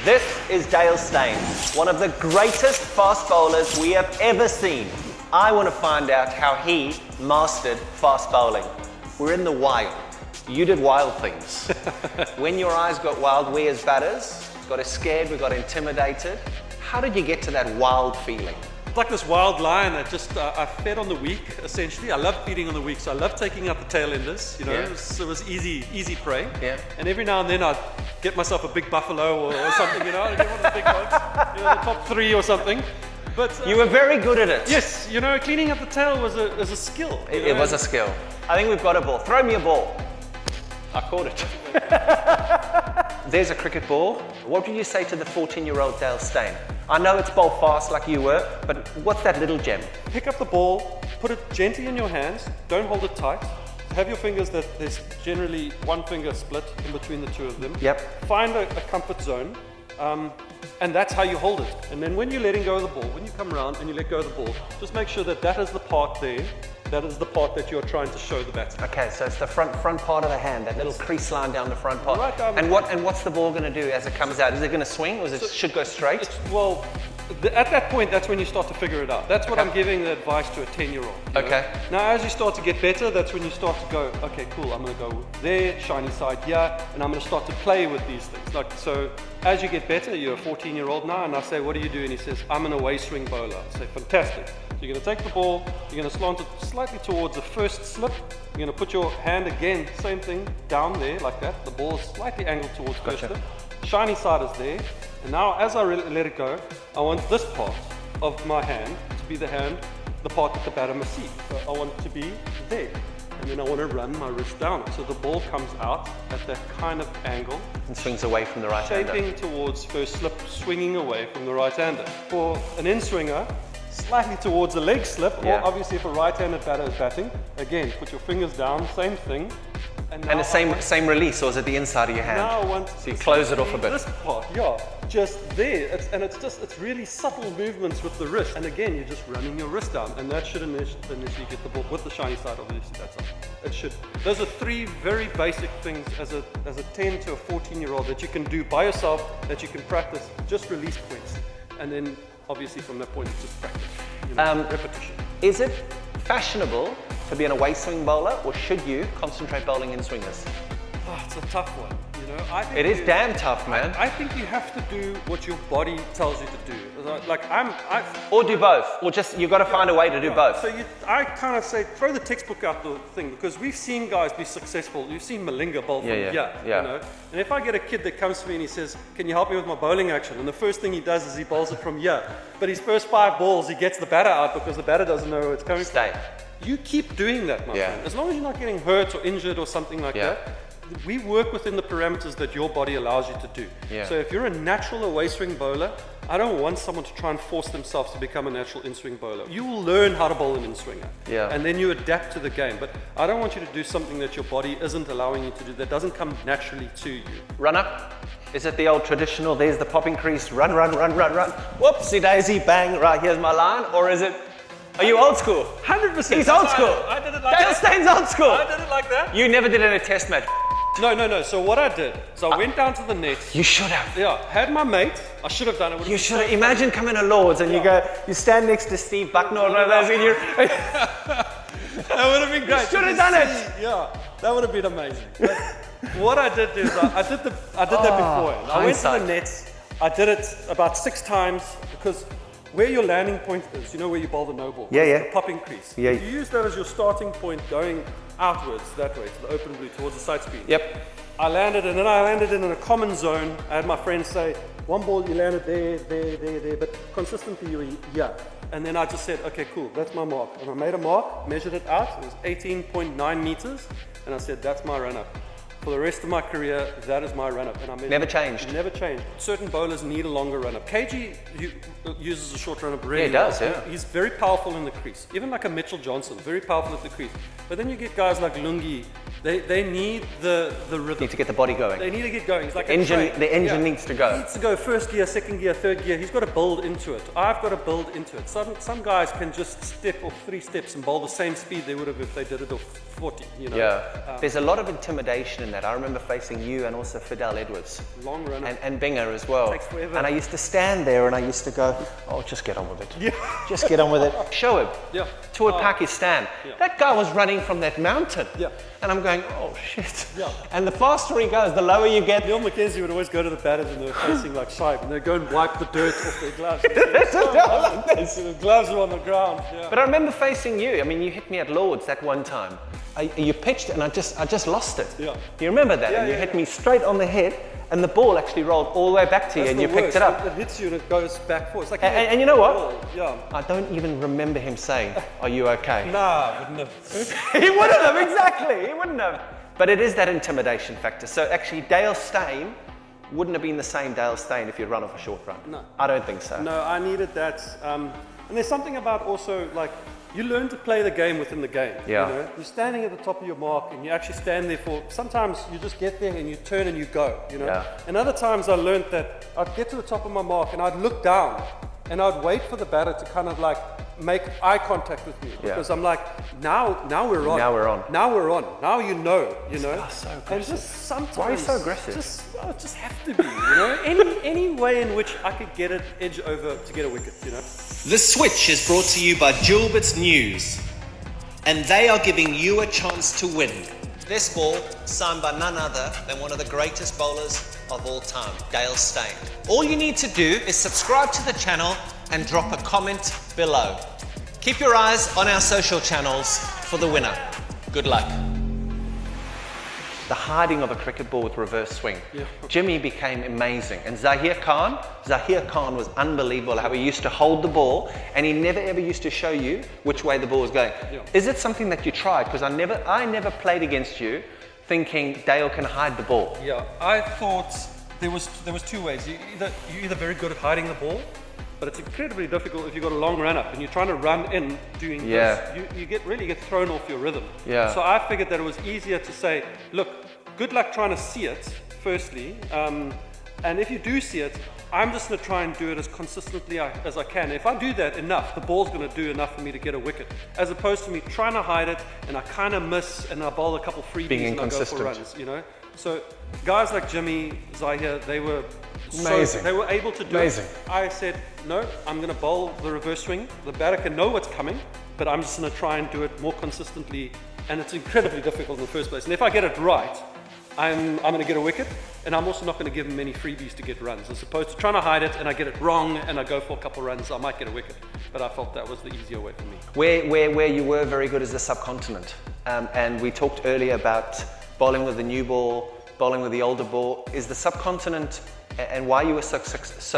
This is Dale Steyn, one of the greatest fast bowlers we have ever seen. I want to find out how he mastered fast bowling. We're in the wild. You did wild things. When your eyes got wild, we as batters got scared, we got intimidated. How did you get to that wild feeling? It's like this wild lion that just, I fed on the weak, essentially. I love feeding on the weak, so I love taking out the tail enders, you know, Yeah. it was easy prey. Yeah. And every now and then I'd get myself a big buffalo or something, you know, I'd get one of the big ones, you know, the top 3 or something. But You were very good at it. yes, you know, cleaning up the tail was a skill. It was a skill. I think we've got a ball. Throw me a ball. I caught it. There's a cricket ball. What would you say to the 14-year-old Dale Steyn? I know it's bowl fast like you were, but what's that little gem? Pick up the ball, put it gently in your hands, don't hold it tight. Have your fingers that there's generally one finger split in between the two of them. Yep. Find a comfort zone, and that's how you hold it. And then when you're letting go of the ball, when you come around and you let go of the ball, just make sure that that is the part there. That is the part that you're trying to show the batsman. Okay, so it's the front part of the hand, that little crease line down the front part. Right down the and what's the ball going to do as it comes out? Is it going to swing, or is it should go straight? Well, at that point, that's when you start to figure it out. That's what Okay. I'm giving the advice to a 10-year-old. Okay. Now, as you start to get better, that's when you start to go, okay, cool, I'm going to go there, shiny side here, and I'm going to start to play with these things. Like, so as you get better, you're a 14-year-old now, and I say, what do you do? And he says, I'm an away swing bowler. I say, fantastic. So you're going to take the ball, you're going to slant it slightly towards the first slip, you're going to put your hand again, same thing, down there like that. The ball is slightly angled towards first slip. Shiny side is there. And now as I let it go, I want this part of my hand to be the part that the batter must see. So I want it to be there. And then I want to run my wrist down. So the ball comes out at that kind of angle, And swings away from the right hander. shaping towards first slip, swinging away from the right hander. For an in-swinger, slightly towards the leg slip, Yeah. or obviously if a right-handed batter is batting, again, put your fingers down, same thing. And the same release, or is it the inside of your hand? Now I want So you close it off a bit. This part, yeah, just there. It's really subtle movements with the wrist. And again, you're just running your wrist down, and that should initially get the ball with the shiny side. Obviously, that's up. It should. Those are 3 very basic things as a 10 to a 14-year-old that you can do by yourself, that you can practice. Just release points, and then obviously from that point, it's just practice. You know, repetition. Is it fashionable to be an away swing bowler, or should you concentrate bowling in swingers? Oh, it's a tough one. You know, I think It is damn tough, man. I think you have to do what your body tells you to do. Like Or do both, or just you've got to find a way to do both. So I kind of say throw the textbook out the thing, because we've seen guys be successful. You've seen Malinga bowl from Yeah. you know. And if I get a kid that comes to me and he says, "Can you help me with my bowling action?" and the first thing he does is he bowls it from here, but his first 5 balls he gets the batter out because the batter doesn't know where it's coming Stay. from. You keep doing that, my friend. As long as you're not getting hurt or injured or something like that. We work within the parameters that your body allows you to do. Yeah. So if you're a natural away swing bowler, I don't want someone to try and force themselves to become a natural in-swing bowler. You will learn how to bowl an in-swinger. Yeah. And then you adapt to the game. But I don't want you to do something that your body isn't allowing you to do, that doesn't come naturally to you. Run up. Is it the old traditional, there's the popping crease, run, whoopsie daisy, bang, right, here's my line? Or is it, are you old school? 100%. He's old school. I did it like Dale that. Steyn's old school. I did it like that. You never did it in a test match. No. So what I did, I went down to the net. You should have. Yeah, had my mate. I should have done it. You should have. Imagine coming to Lords and you stand next to Steve Bucknor and one of those and you're... That would have been great. should have done it. Yeah, that would have been amazing. But what I did is I did that beforehand. I went to hindsight. the nets. I did it about 6 times, because where your landing point is, you know where you bowl the no ball. Yeah. The popping crease. Yeah. If you use that as your starting point going outwards that way to the open blue towards the side screen. Yep. I landed in a common zone. I had my friends say, one ball you landed there, but consistently you were here. And then I just said, okay, cool, that's my mark. And I made a mark, measured it out, it was 18.9 meters, and I said, that's my run-up. For the rest of my career, that is my run-up. And I measured Never it. changed. Never changed. Certain bowlers need a longer run-up. KG uses a short run-up really he does, well. yeah. He's very powerful in the crease. Even like a Mitchell Johnson, very powerful at the crease. But then you get guys like Lungi They need the rhythm. Need to get the body going. They need to get going. It's like The engine needs to go. It needs to go first gear, second gear, third gear. He's got to build into it. I've got to build into it. Some guys can just step off 3 steps and bowl the same speed they would have if they did it off 40. You know? Yeah. There's a lot of intimidation in that. I remember facing you and also Fidel Edwards. Long runner. And Binger as well. Takes forever. And I used to stand there and I used to go, oh, just get on with it. Yeah. Just get on with it. Show him. Yeah. Toward Pakistan. Yeah. That guy was running from that mountain. Yeah. And I'm going, oh shit. Yeah. And the faster he goes, the lower you get. Neil McKenzie would always go to the batters and they were facing like Shive and they'd go and wipe the dirt off their gloves. The gloves were on the ground. Yeah. But I remember facing you. I mean, you hit me at Lord's that one time. You pitched and I just lost it. Yeah. You remember that? Yeah, and you yeah, hit me straight on the head and the ball actually rolled all the way back to you and you picked it up. It hits you and it goes back forward. It's like And you know what? Yeah. I don't even remember him saying, are you okay? Nah, wouldn't have. He wouldn't have, exactly. He wouldn't have. But it is that intimidation factor. So actually, Dale Steyn wouldn't have been the same Dale Steyn if you'd run off a short run. No. I don't think so. No, I needed that. And there's something about also like you learn to play the game within the game. Yeah. You know? You're standing at the top of your mark and you actually stand there for, sometimes you just get there and you turn and you go, you know. Yeah. And other times I learned that I'd get to the top of my mark and I'd look down and I'd wait for the batter to kind of like make eye contact with me because I'm like, now we're on. Now we're on. Now we're on. Now you know. Guy's so aggressive. And just sometimes. Why are you so aggressive? Just have to be, you know. any way in which I could get it edge over to get a wicket, you know. The Switch is brought to you by Gilbert's News, and they are giving you a chance to win. This ball, signed by none other than one of the greatest bowlers of all time, Dale Steyn. All you need to do is subscribe to the channel and drop a comment below. Keep your eyes on our social channels for the winner. Good luck. The hiding of a cricket ball with reverse swing. Yeah. Jimmy became amazing. And Zahir Khan was unbelievable how he used to hold the ball and he never ever used to show you which way the ball was going. Yeah. Is it something that you tried? Because I never played against you thinking Dale can hide the ball. Yeah, I thought there was 2 ways. You're either very good at hiding the ball, but it's incredibly difficult if you've got a long run up and you're trying to run in doing this. You get thrown off your rhythm. Yeah. So I figured that it was easier to say, look, good luck trying to see it, firstly. And if you do see it, I'm just going to try and do it as consistently as I can. If I do that enough, the ball's going to do enough for me to get a wicket. As opposed to me trying to hide it and I kind of miss and I bowl a couple freebies Being and I go for runs, you know. So guys like Jimmy, Zahir, they were Amazing. they were able to do Amazing. it. I said, no, I'm going to bowl the reverse swing. The batter can know what's coming, but I'm just going to try and do it more consistently. And it's incredibly difficult in the first place. And if I get it right, I'm going to get a wicket, and I'm also not going to give him many freebies to get runs. As opposed to trying to hide it, and I get it wrong, and I go for a couple runs, I might get a wicket. But I felt that was the easier way for me. Where you were very good is the subcontinent. And we talked earlier about bowling with the new ball, bowling with the older ball. Is the subcontinent and why you were so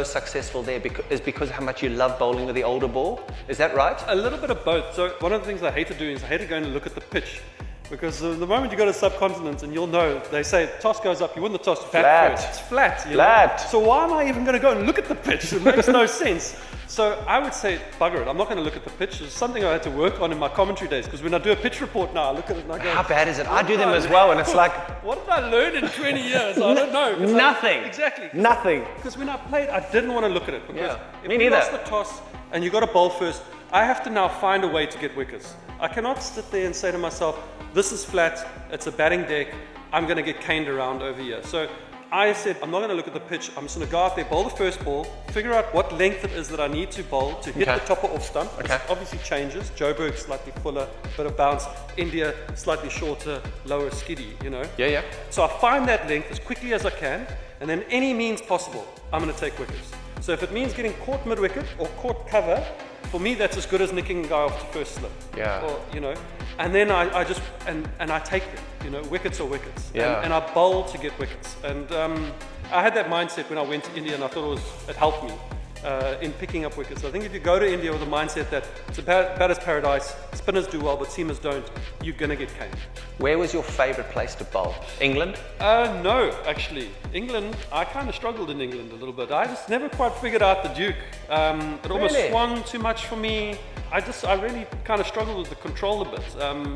successful there is because how much you love bowling with the older ball? Is that right? A little bit of both. So one of the things I hate to do is I hate to go and look at the pitch. Because the moment you go to subcontinent and you'll know, they say toss goes up, you win the toss, bat first. It's flat. You know? So why am I even going to go and look at the pitch? It makes no sense. So I would say, bugger it, I'm not going to look at the pitch. It's something I had to work on in my commentary days, because when I do a pitch report now, I look at it and I go, how bad is it? I do them as well, and it's like, what did I learn in 20 years? I don't know. Nothing. Exactly. Nothing. Because when I played, I didn't want to look at it. Because if me you neither. lost the toss and you got to bowl first, I have to now find a way to get wickets. I cannot sit there and say to myself, this is flat, it's a batting deck, I'm going to get caned around over here. So I said, I'm not going to look at the pitch, I'm just going to go out there, bowl the first ball, figure out what length it is that I need to bowl to hit the top or off stump. Okay. It obviously changes. Joburg slightly fuller, bit of bounce. India slightly shorter, lower skiddy, you know. Yeah. So I find that length as quickly as I can, and then any means possible, I'm going to take wickets. So if it means getting caught mid-wicket or caught cover, for me that's as good as nicking a guy off the first slip. Yeah. Or, you know, and then I just, and I take them, you know, wickets are wickets. Yeah. And I bowl to get wickets. And I had that mindset when I went to India, and I thought it helped me in picking up wickets. I think if you go to India with a mindset that it's a batter's paradise, spinners do well, but seamers don't, you're going to get caned. Where was your favourite place to bowl? England? No, actually. England, I kind of struggled in England a little bit. I just never quite figured out the Duke. It almost swung too much for me. I really kind of struggled with the control a bit.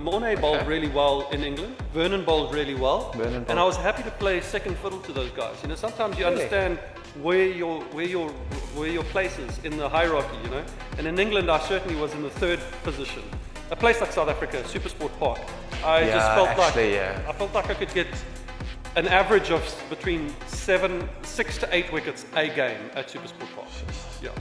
Mornay bowled really well in England. Vernon bowled really well. And I was happy to play second fiddle to those guys. You know, sometimes you understand where your place is in the hierarchy, you know. And in England, I certainly was in the third position. A place like South Africa, Supersport Park, I just felt I felt like I could get an average of between 6 to 8 wickets a game at Supersport Park. Yeah.